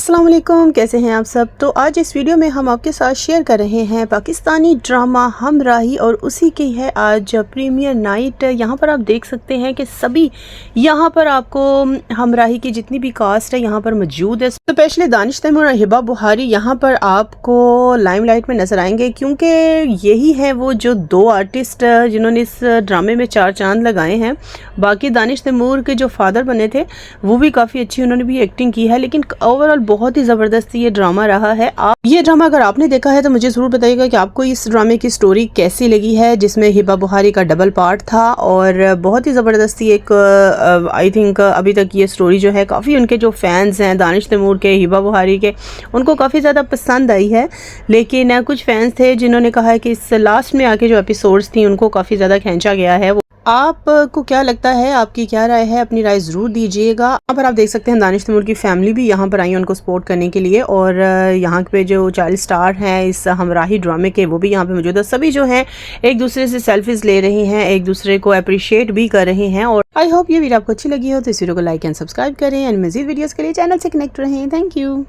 अस्सलाम वालेकुम, कैसे हैं आप सब। तो आज इस वीडियो में हम आपके साथ शेयर कर रहे हैं पाकिस्तानी ड्रामा हमराही और उसी की है आज प्रीमियर नाइट। यहाँ पर आप देख सकते हैं कि सभी यहाँ पर आपको हमराही की जितनी भी कास्ट है यहाँ पर मौजूद है। स्पेशली दानिश तैमूर और हिबा बुहारी यहाँ पर आपको लाइमलाइट में नजर आएंगे, क्योंकि यही है वो जो दो आर्टिस्ट जिन्होंने इस ड्रामे में चार चांद लगाए हैं। बाकी दानिश तैमूर के जो फादर बने थे वो भी काफ़ी अच्छी उन्होंने भी एक्टिंग की है, लेकिन ओवरऑल बहुत ही ज़बरदस्त ये ड्रामा रहा है। ये ड्रामा अगर आपने देखा है तो मुझे ज़रूर बताइएगा कि आपको इस ड्रामे की स्टोरी कैसी लगी है, जिसमें हिबा बुहारी का डबल पार्ट था और बहुत ही ज़बरदस्ती एक आई थिंक अभी तक ये स्टोरी जो है काफ़ी उनके जो फैंस हैं दानिश तैमूर के, हिबा बुहारी के, उनको काफ़ी ज़्यादा पसंद आई है। लेकिन कुछ फैंस थे जिन्होंने कहा है कि इस लास्ट में आके जो एपिसोड्स थी उनको काफ़ी ज़्यादा खींचा गया है। आपको क्या लगता है, आपकी क्या राय है, अपनी राय ज़रूर दीजिएगा। यहाँ पर आप देख सकते हैं दानिश तैमूर की फैमिली भी यहाँ पर आई है उनको सपोर्ट करने के लिए, और यहाँ पे जो चाइल्ड स्टार हैं इस हमराही ड्रामे के वो भी यहाँ पे मौजूद है। सभी जो हैं एक दूसरे से सेल्फीज ले रहे हैं, एक दूसरे को अप्रिशिएट भी कर रहे हैं। और आई होप ये वीडियो आपको अच्छी लगी हो तो इस वीडियो को लाइक एंड सब्सक्राइब करें एंड मज़ीद वीडियोज़ के लिए चैनल से कनेक्ट रहें। Thank you.